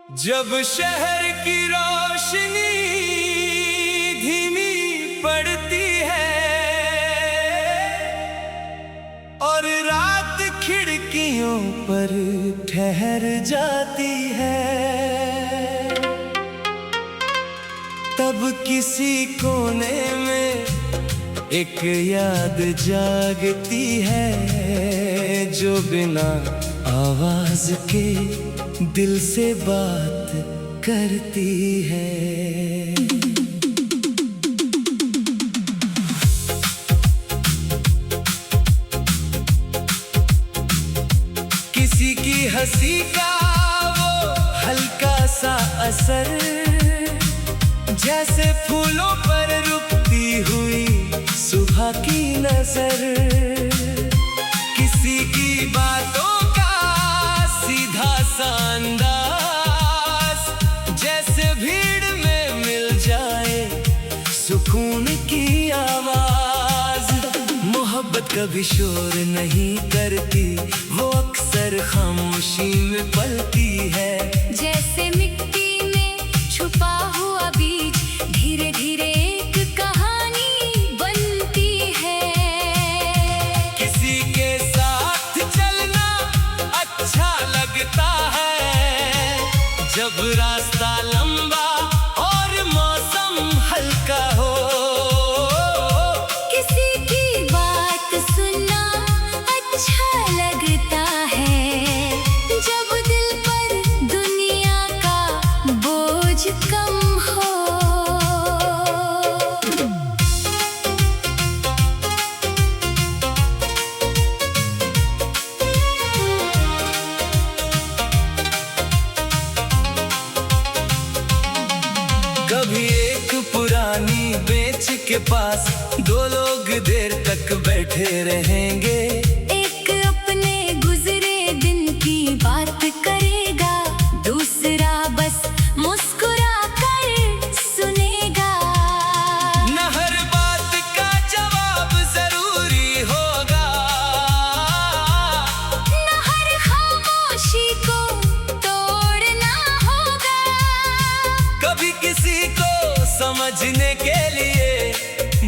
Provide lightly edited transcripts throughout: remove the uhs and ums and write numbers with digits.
जब शहर की रोशनी धीमी पड़ती है और रात खिड़कियों पर ठहर जाती है, तब किसी कोने में एक याद जागती है जो बिना आवाज के दिल से बात करती है। किसी की हंसी का वो हल्का सा असर, जैसे फूलों पर रुकती हुई सुबह की नजर। किसी की बातों का सीधा सा अंदाज, जैसे भीड़ में मिल जाए सुकून की आवाज। मोहब्बत कभी शोर नहीं करती, वो अक्सर खामोशी में पलती है। जैसे मिट्टी में छुपा हुआ बीज धीरे धीरे एक कहानी बनती है। किसी के साथ चलना अच्छा लगता है, जब रास्ता लंबा और मौसम हल्का हो। किसी की बात सुनना अच्छा लगता है, जब दिल पर दुनिया का बोझ कम हो। कभी एक पुरानी बेंच के पास दो लोग देर तक बैठे रहेंगे। एक अपने गुजरे दिन की बात करेगा, दूसरा बस मुस्कुरा कर सुनेगा। न हर बात का जवाब जरूरी होगा, न हर खामोशी को तोड़ना होगा। कभी किसी को समझने के लिए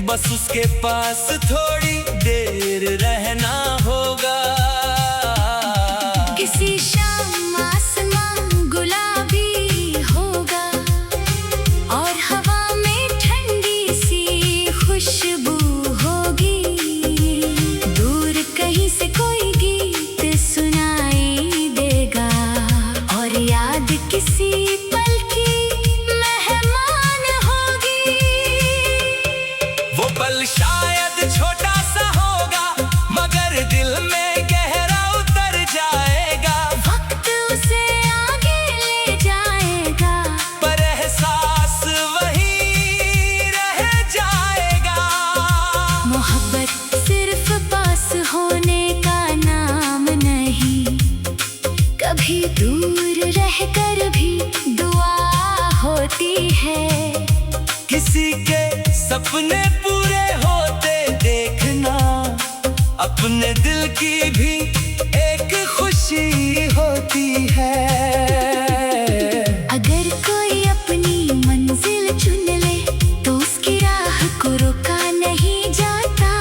बस उसके पास थोड़ी देर रहना होगा। किसी शाम आसमान गुलाबी होगा और हवा में ठंडी सी खुशबू होगी। दूर कहीं से कोई गीत सुनाई देगा और याद किसी पल की मेहमान होगी। वो पल शायद छोटा सा होगा, मगर दिल में गहरा उतर जाएगा। वक्त उसे आगे ले जाएगा, पर एहसास वहीं रह जाएगा। मोहब्बत सिर्फ पास होने का नाम नहीं, कभी दूर रहकर भी दुआ होती है। किसी के सपने पूरे होते देखना अपने दिल की भी एक खुशी होती है। अगर कोई अपनी मंजिल चुन ले तो उसकी राह को रोका नहीं जाता।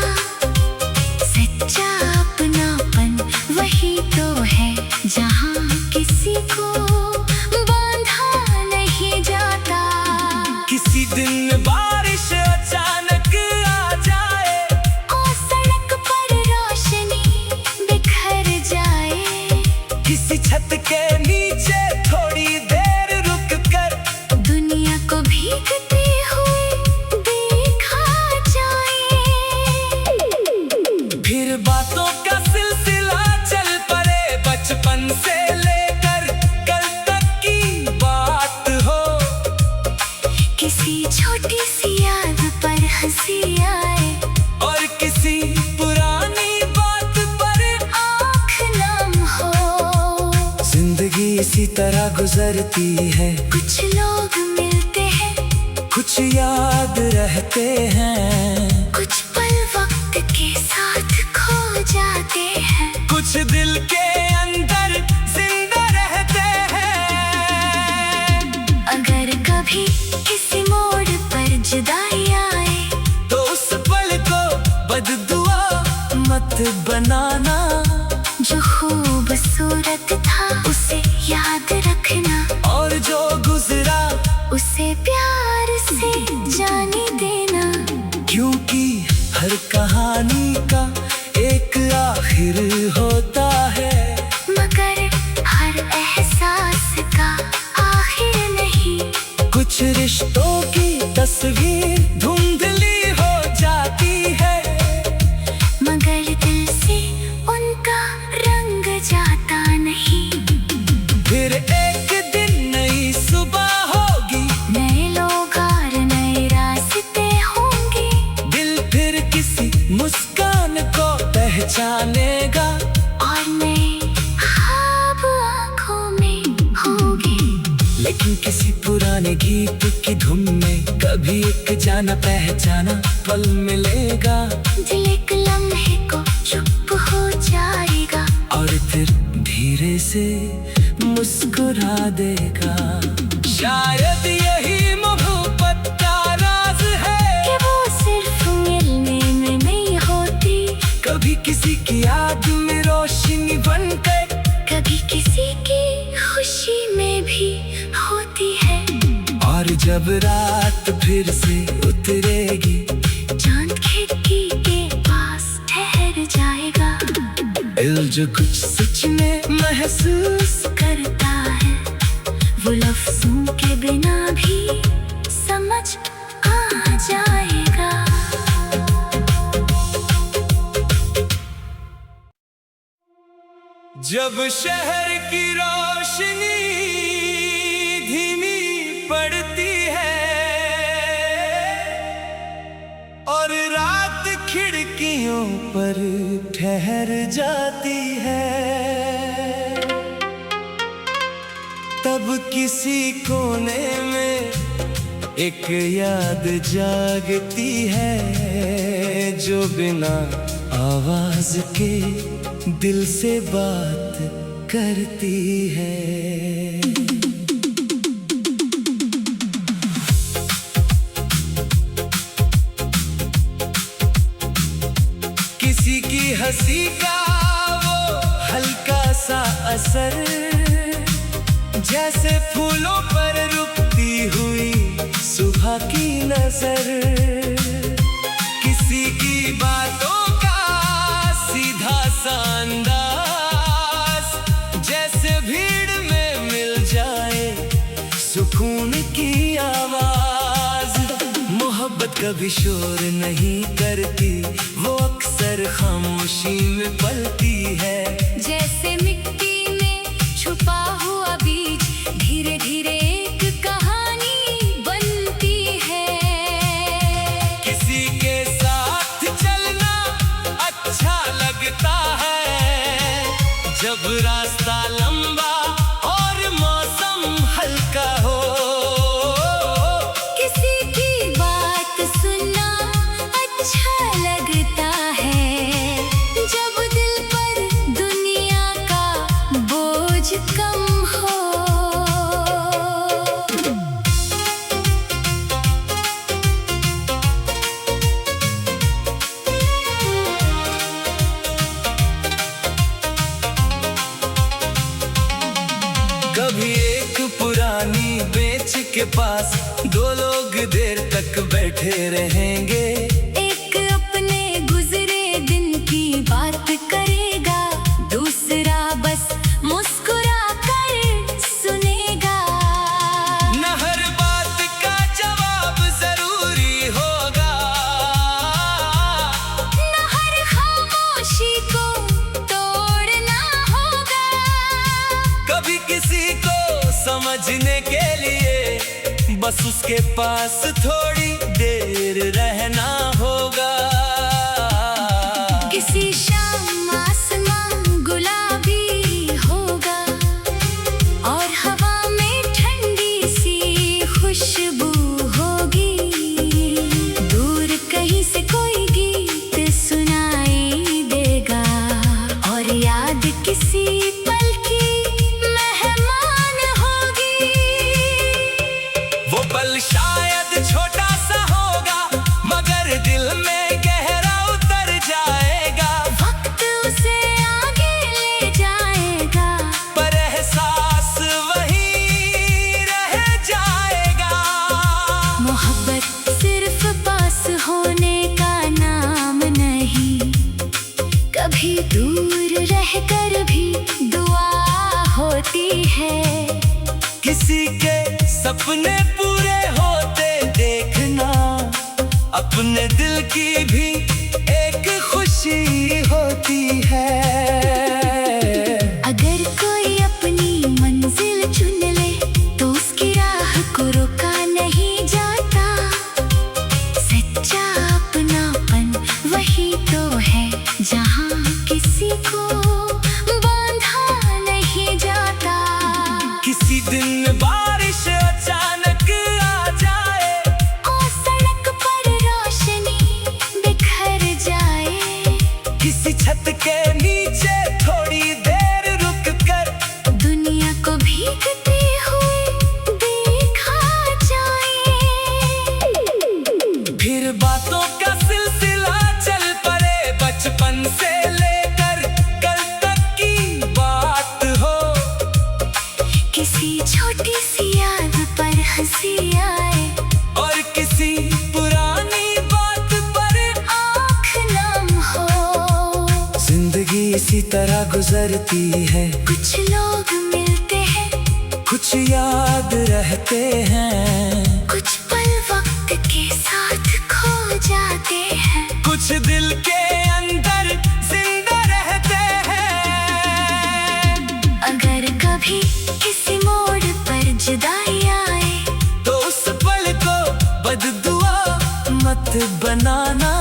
सच्चा अपनापन वही तो है जहाँ किसी को बांधा नहीं जाता। किसी दिन बारिश अचानक आ जाए और सड़क पर रोशनी बिखर जाए। किसी छत के नीचे थोड़ी देर रुक कर दुनिया को भीगती हुई देखा जाए। फिर बातों का सिलसिला चल पड़े, बचपन से लेकर कल तक की बात हो। किसी छोटी सी याद पर हंसी आए और किसी पुरानी बात पर आँख नम हो। जिंदगी इसी तरह गुजरती है, कुछ लोग मिलते हैं, कुछ याद रहते हैं, कुछ पल वक्त के साथ खो जाते हैं। कुछ दिल के अंदर जिंदा रहते हैं। कभी किसी मोड़ पर जुदाई आए तो उस पल को बददुआ मत बनाना। जो खूबसूरत था उसे याद रखना और जो गुजरा उसे प्यार से जाने देना। क्योंकि हर कहानी का एक आखिर होता है, मगर हर एहसास का आखिर नहीं। कुछ रिश्तों की तस्वीर धुंधली हो जाती है, मगर दिल से उनका रंग जाता नहीं। फिर एक दिन नई सुबह होगी, नए लोग और नए रास्ते होंगे। दिल फिर किसी मुस्कान को पहचानेगा और नए ख्वाब आँखों में होंगे। लेकिन किसी पुराने गीत की धुन में कभी एक जाना पहचाना पल मिलेगा। दिल एक लम्हे को चुप हो जाएगा और फिर धीरे से मुस्कुरा देगा। शायद यही मोहब्बत का राज है कि वो सिर्फ मिलने में नहीं होती, कभी किसी की याद में रोशनी बनकर, कभी किसी की खुशी में भी होती है। और जब रात फिर से उतरेगी, चांद खिड़की के पास ठहर जाएगा। दिल जो कुछ सच में महसूस करता है वो लफ्जों के बिना भी समझ आ जाएगा। जब शहर की रोशनी धीमी पड़ती है और रात खिड़कियों पर ठहर जाती है, तब किसी कोने में एक याद जागती है जो बिना आवाज के दिल से बात करती है। किसी की हंसी का वो हल्का सा असर, जैसे फूलों पर रुकती हुई सुबह की नजर। किसी की बातों का सीधा सा अंदाज, जैसे भीड़ में मिल जाए सुकून की आवाज। मोहब्बत कभी शोर नहीं करती, वो अक्सर खामोशी में पलती है। जैसे मिट्टी में छुपा हुआ बीज धीरे धीरे एक कहानी बनती है। किसी के साथ चलना अच्छा लगता है, जब रास्ता लंबा और मौसम हल्का हो। किसी की बात सुनना अच्छा लगता है, जब दिल पर दुनिया का बोझ कम हो। कभी एक पुरानी बेंच के पास दो लोग देर तक बैठे रहेंगे। एक अपने गुजरे दिन की बात करेगा, दूसरा बस मुस्कुरा कर सुनेगा। न हर बात का जवाब जरूरी होगा, न हर खामोशी को तोड़ना होगा। कभी किसी को समझने के लिए बस उसके पास थोड़ी देर रहना होगा। किसी शाम आसमान गुलाबी होगा और हवा में ठंडी सी खुशबू होगी। दूर कहीं से कोई गीत सुनाई देगा और याद किसी पल की मेहमान होगी। वो पल किसी के सपने पूरे होते देखना अपने दिल की भी एक खुशी होती है। अगर कोई अपनी मंजिल चुन ले तो उसकी राह को रोका नहीं जाता। सच्चा अपनापन वही तो है जहाँ किसी को बांधा नहीं जाता। किसी दिन बारिश अचानक आ जाए और सड़क पर रोशनी बिखर जाए। किसी छत के नीचे थोड़ी देर रुक कर दुनिया को भीगते हुए देखा जाए। फिर बातों का सिलसिला चल पड़े बचपन से लेकर कल तक की बात हो। किसी छोटी सी याद पर हंसी आए और किसी पुरानी बात पर आँख नम हो। जिंदगी इसी तरह गुजरती है, कुछ लोग मिलते हैं, कुछ याद रहते हैं, कुछ पल वक्त के साथ खो जाते हैं, कुछ दिल के अंदर जिंदा रहते हैं। अगर कभी किसी मोड़ पर जुदाई आए तो उस पल को बददुआ मत बनाना।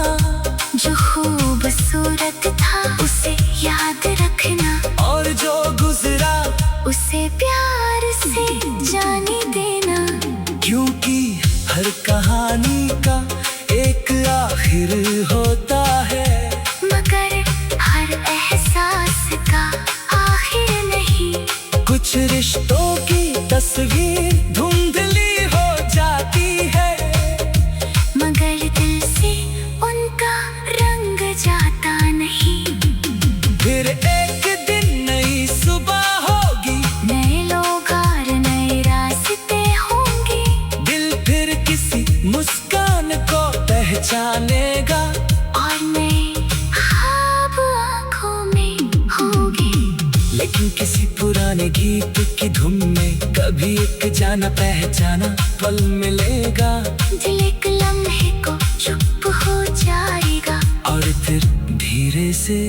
जो खूबसूरत था उसे याद रखना और जो गुजरा उसे प्यार से जाने देना। क्योंकि हर कहानी का एक आखिर होता है, मगर हर एहसास का आखिर नहीं। कुछ रिश्तों की तस्वीर धुंधली हो जाती है, मगर दिल से उनका रंग जाता नहीं। फिर एक दिन नई सुबह होगी, नए लोग और नए रास्ते होंगे। दिल फिर किसी मुस्कान को पहचानेगा और नए ख्वाब आँखों में होंगे। लेकिन किसी पुराने गीत की धुन में कभी एक जाना पहचाना पल मिलेगा। दिल एक लम्हे को चुप हो जाएगा और फिर धीरे से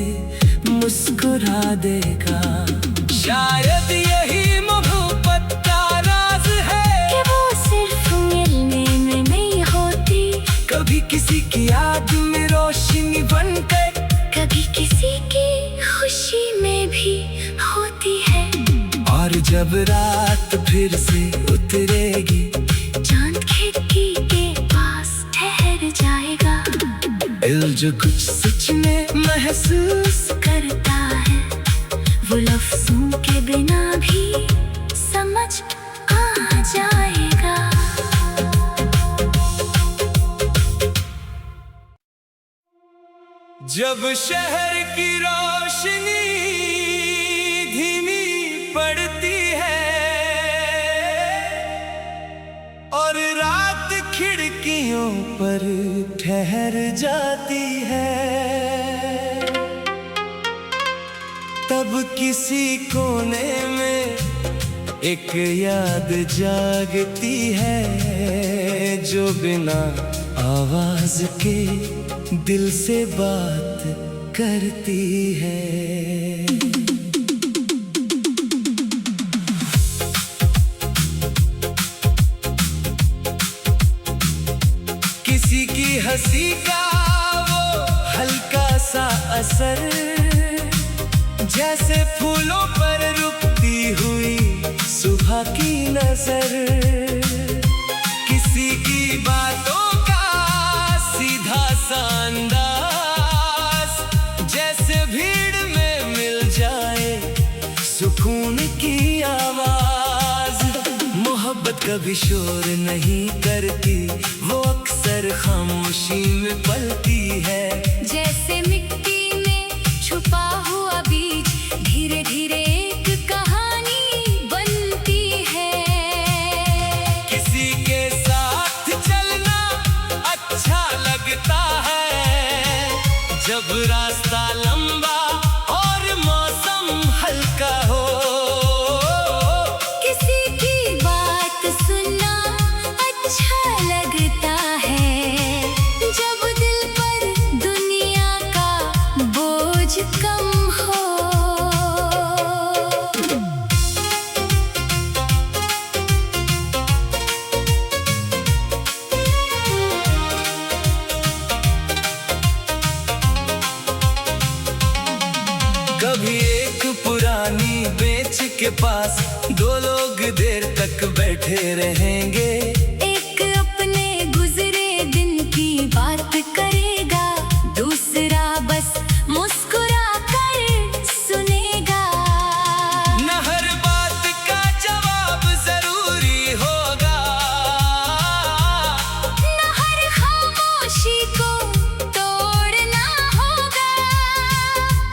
मुस्कुरा देगा। शायद यही मोहब्बत का राज है कि वो सिर्फ मिलने में नहीं होती, कभी किसी की याद में रोशनी बनकर, कभी किसी की खुशी में भी होती है। और जब रात फिर से उतरेगी चांद खिड़की के पास ठहर जाएगा। दिल जो कुछ सच में महसूस करता है वो लफ्जों के बिना भी समझ आ जाएगा। जब शहर की रोशनी धीमी पड़ती है और रात खिड़कियों पर ठहर जाती है, तब किसी कोने में एक याद जागती है जो बिना आवाज के दिल से बात करती है। किसी की हंसी का वो हल्का सा असर जैसे फूलों पर रुकती हुई सुबह की नजर। किसी की बातों का सीधा सा अंदाज जैसे भीड़ में मिल जाए सुकून की आवाज। मोहब्बत कभी शोर नहीं करती, वो अक्सर खामोशी में पलती है। जैसे मिट्टी में छुपा हुआ बीज धीरे धीरे एक कहानी बनती है। किसी के साथ चलना अच्छा लगता है जब रास्ता लंबा और मौसम हल्का हो। के पास दो लोग देर तक बैठे रहेंगे। एक अपने गुजरे दिन की बात करेगा, दूसरा बस मुस्कुरा कर सुनेगा। न हर बात का जवाब जरूरी होगा, न हर खामोशी को तोड़ना होगा।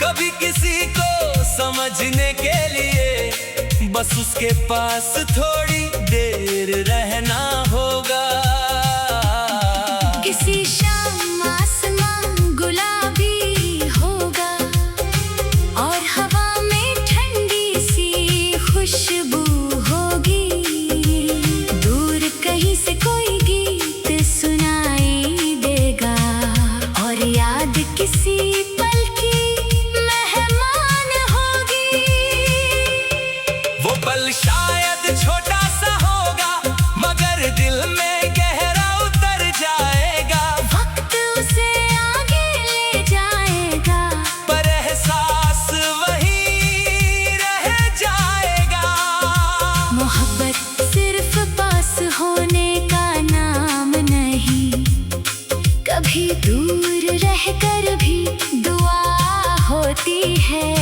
कभी किसी को समझने के लिए बस उसके पास थोड़ी देर रहना होगा। किसी शाम आसमान गुलाबी होगा और हवा में ठंडी सी खुशबू होगी। दूर कहीं से कोई गीत सुनाई देगा और याद किसी पल की मेहमान होगी। वो पल शायद छोटा सा होगा मगर दिल में गहरा उतर जाएगा। वक्त उसे आगे ले जाएगा, पर एहसास वहीं रह जाएगा। मोहब्बत सिर्फ पास होने का नाम नहीं, कभी दूर रहकर भी दुआ होती है।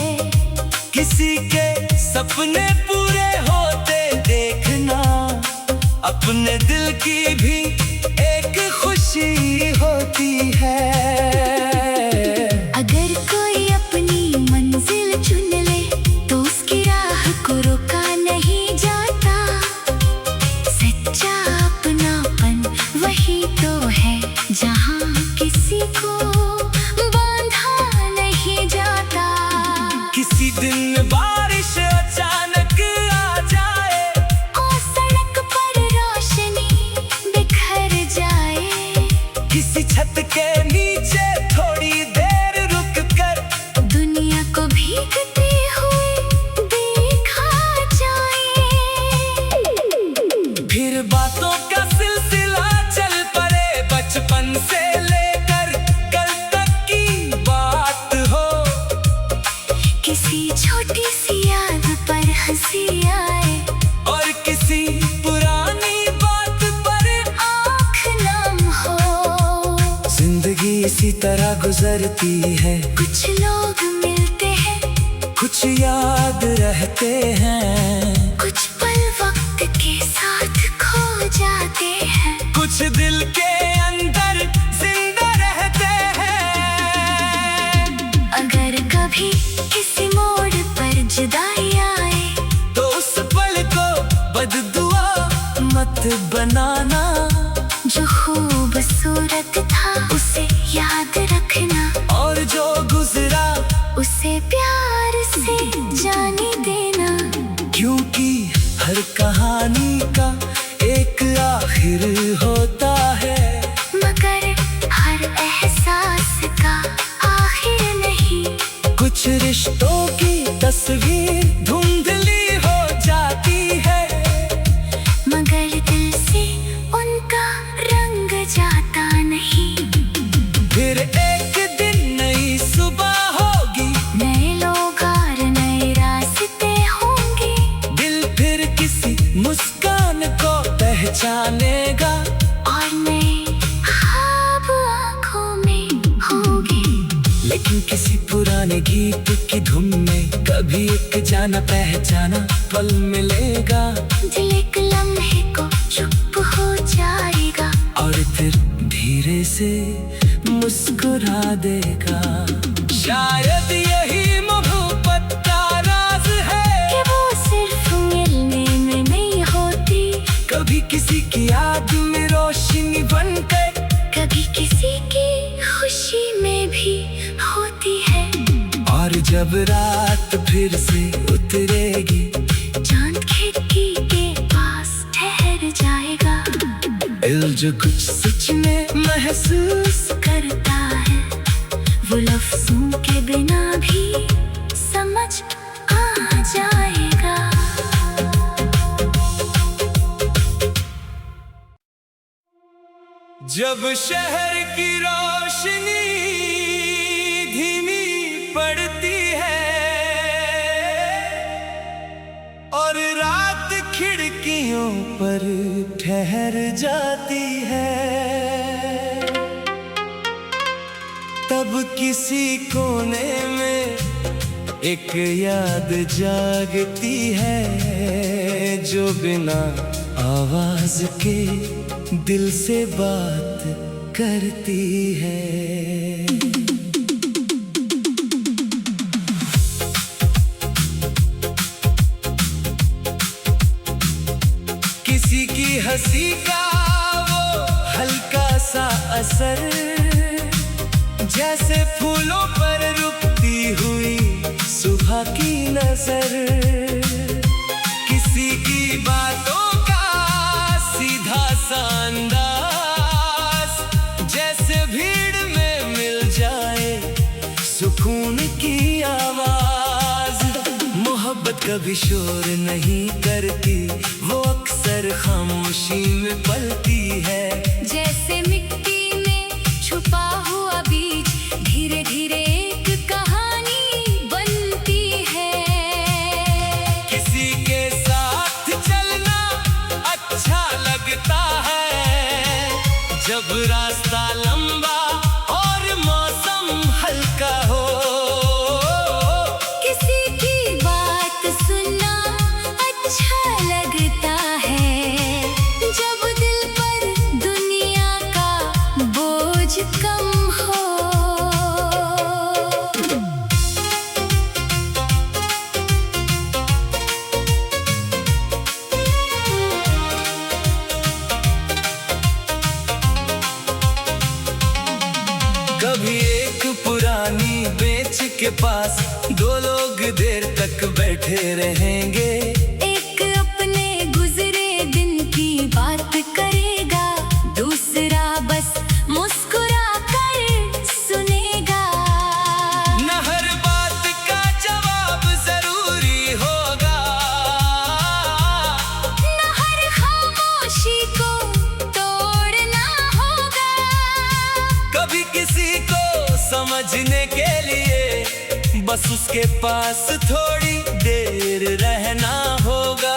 किसी के सपने पूरे होते देखना अपने दिल की भी एक खुशी होती है। अगर कोई अपनी मंजिल चुन ले तो उसकी राह को रोका नहीं जाता। सच्चा अपनापन वही तो है जहाँ किसी को बांधा नहीं जाता। किसी दिन बारिश अचानक आ जाए और सड़क पर रोशनी बिखर जाए। किसी छत के नीचे थोड़ी देर रुक कर दुनिया को भीगते हुए देखा जाए। फिर बातों का सिलसिला चल पड़े बचपन से लेकर कल तक की बात हो। किसी छोटी सी याद पर हंसी आए और किसी पुरानी बात पर आँख नम हो। जिंदगी इसी तरह गुजरती है, कुछ लोग मिलते हैं, कुछ याद रहते हैं, कुछ पल वक्त के साथ खो जाते हैं। कुछ दिल के अंदर जिंदा रहते हैं। अगर कभी किसी मोड़ पर जुदाई आए तो उस पल को बददुआ मत बनाना। जो खूबसूरत था उसे याद रखना और जो गुजरा उसे प्यार से जाने देना। क्योंकि हर कहानी का एक आखिर होता है, मगर हर एहसास का आखिर नहीं। कुछ रिश्तों की तस्वीर धुंधली हो जाती है मगर दिल से उनका रंग जाता नहीं। फिर एक दिन नई सुबह होगी, नए लोग और नए रास्ते होंगे। दिल फिर किसी मुस्कान को पहचानेगा और नए ख्वाब आँखों में होंगे। लेकिन किसी पुराने गीत की धुन में कभी एक जाना पहचाना पल मिलेगा। दिल एक लम्हे को चुप हो जाएगा और फिर धीरे से मुस्कुरा देगा। शायद यही मोहब्बत का राज है कि वो सिर्फ मिलने में नहीं होती, कभी किसी की याद में रोशनी बनकर, कभी किसी की खुशी में भी होती है। और जब रात फिर से उतरेगी चांद खिड़की के पास ठहर जाएगा। दिल जो कुछ सच में महसूस करता है वो लफ्जों के बिना भी समझ आ जाएगा। जब शहर की रोशनी धीमी पड़ती है सदियों पर ठहर जाती है। तब किसी कोने में एक याद जागती है, जो बिना आवाज के दिल से बात करती है। किसी की हंसी का वो हल्का सा असर, जैसे फूलों पर रुकती हुई सुबह की नजर। किसी की बातों का सीधा सा अंदाज, जैसे भीड़ में मिल जाए सुकून की आवाज। मोहब्बत कभी शोर नहीं करती, वो अक्सर खामोशी में पलती है। जैसे मिट्टी में छुपा हुआ बीज, धीरे धीरे एक कहानी बनती है। किसी के साथ चलना अच्छा लगता है, जब रास्ता लंबा और मौसम हल्का हो। किसी की बात सुनना अच्छा लगता है, जब दिल पर दुनिया का बोझ कम हो। कभी एक पुरानी बेंच के पास दो लोग देर तक बैठे रहेंगे। एक अपने गुजरे दिन की बात करेगा, दूसरा बस मुस्कुरा कर सुनेगा। न हर बात का जवाब जरूरी होगा, न हर खामोशी को तोड़ना होगा। कभी किसी को समझने के लिए बस उसके पास थोड़ी देर रहना होगा।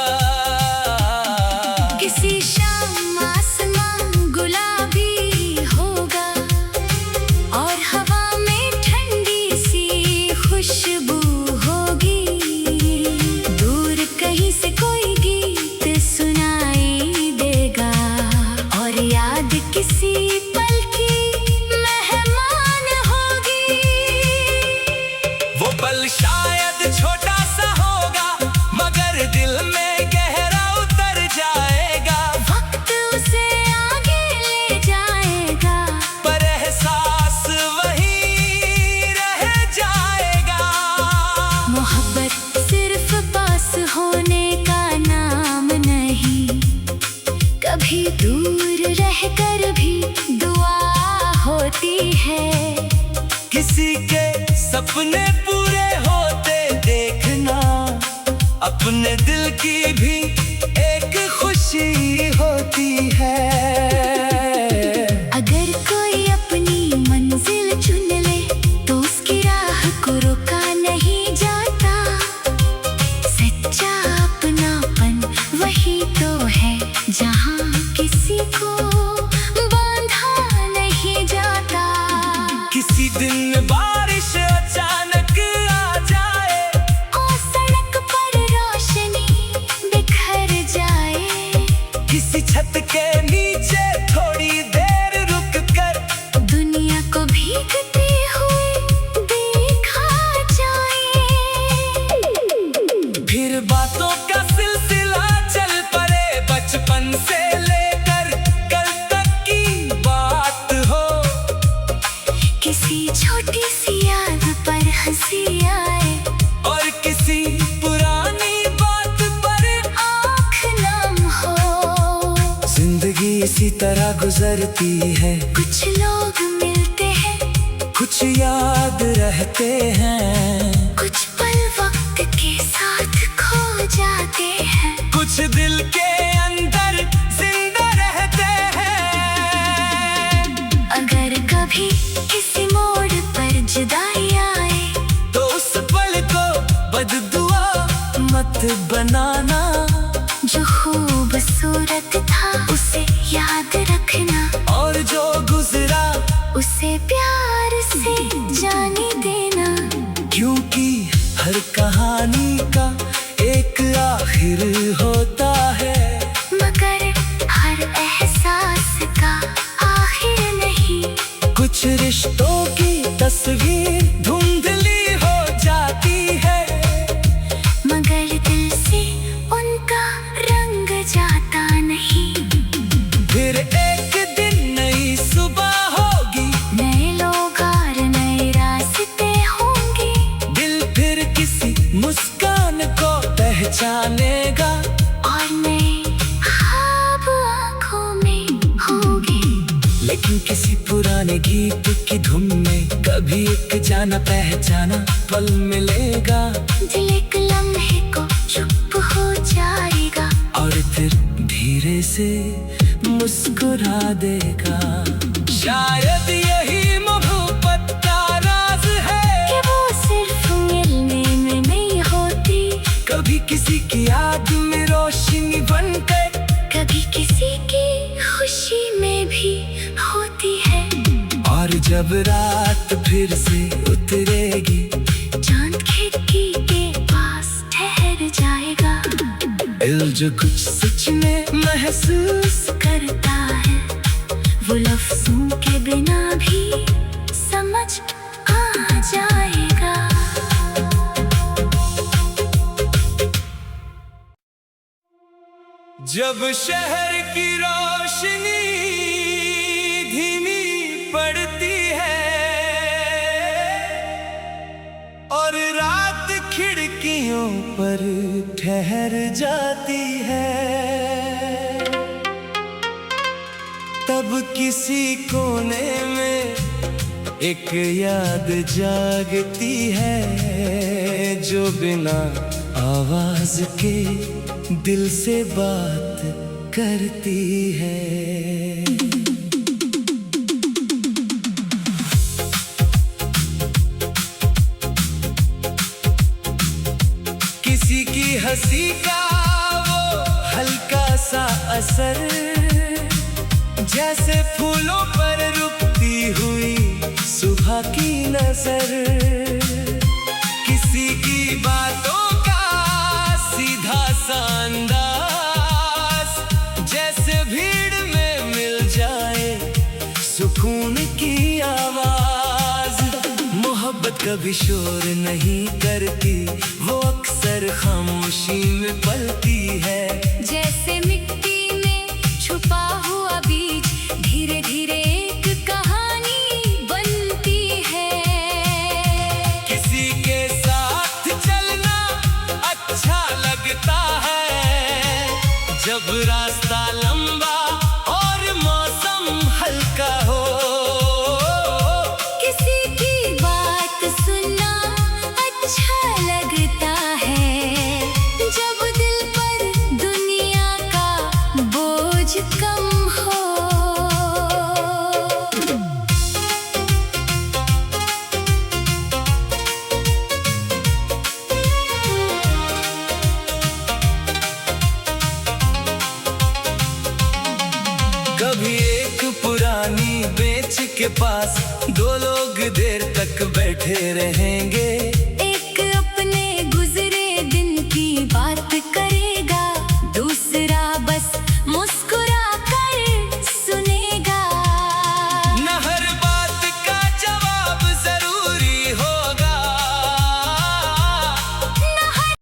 किसी शाम आसमान गुलाबी होगा, और हवा में ठंडी सी खुशबू होगी। दूर कहीं से कोई गीत सुनाई देगा, और याद किसी पल की मेहमान होगी। वो पल शायद छोटा सा होगा, मगर दिल में गहरा उतर जाएगा। वक्त उसे आगे ले जाएगा, पर एहसास वहीं रह जाएगा। मोहब्बत सिर्फ पास होने का नाम नहीं, कभी दूर रहकर भी दुआ होती है। किसी के सपने पूरे होते देखना, अपने दिल की भी एक खुशी होती है। अगर कोई अपनी मंजिल चुन ले, तो उसकी राह को रोका नहीं जाता। सच्चा अपनापन वही तो है, जहाँ किसी को बांधा नहीं जाता। किसी दिन बारिश अचानक आ जाए, और सड़क पर रोशनी बिखर जाए। किसी छत के नीचे थोड़ी देर रुक कर दुनिया को भीगते हुए देखा जाए। फिर बातों का सिलसिला चल पड़े, बचपन से लेकर कल तक की बात हो। किसी छोटी सी याद पर हंसी आए, और किसी पुरानी बात पर आँख नम हो। जिंदगी इसी तरह गुजरती है, कुछ लोग मिलते हैं, कुछ याद रहते हैं। कुछ पल वक्त के साथ खो जाते हैं, कुछ दिल के अंदर जिंदा रहते हैं। अगर कभी किसी मोड़ पर जुदाई आए, तो उस पल को बददुआ मत बनाना। जो खूब जाता नहीं। फिर एक दिन नई सुबह होगी, नए लोग और नए रास्ते होंगे। दिल फिर किसी मुस्कान को पहचानेगा, और नए ख्वाब आँखों में होंगे। लेकिन किसी पुराने गीत की धुन में कभी एक जाना पहचाना पल मिलेगा। दिल एक लम्हे को चुप हो जाएगा, और फिर धीरे से मुस्कुरा देगा। शायद यही मोहब्बत का राज है कि वो सिर्फ मिलने में नहीं होती, कभी किसी की याद में रोशनी बनकर, कभी किसी की खुशी में भी होती है। और जब रात फिर से उतरेगी, चांद खिड़की के पास ठहर जाएगा। दिल जो कुछ सच में महसूस करता है, वो लफ्जों के बिना भी समझ आ जाएगा। जब शहर की रोशनी धीमी पड़ती है और रात खिड़कियों पर ठहर जाती है, तब किसी कोने में एक याद जागती है, जो बिना आवाज के दिल से बात करती है। किसी की हंसी का वो हल्का सा असर, जैसे फूलों पर रुकती हुई सुबह की नजर। किसी की बातों का सीधा सा अंदाज, जैसे भीड़ में मिल जाए सुकून की आवाज। मोहब्बत कभी शोर नहीं करती, वो अक्सर खामोशी में पलती है। जैसे मिट्टी में छुपा हुआ बीज, धीरे धीरे एक कहानी बनती है। किसी के साथ चलना अच्छा लगता है, जब रास्ता लंबा और मौसम हल्का हो। किसी की बात सुनना अच्छा लगता है, जब दिल पर दुनिया का बोझ कम हो। कभी एक पुरानी बेंच के पास दो लोग देर तक बैठे रहेंगे,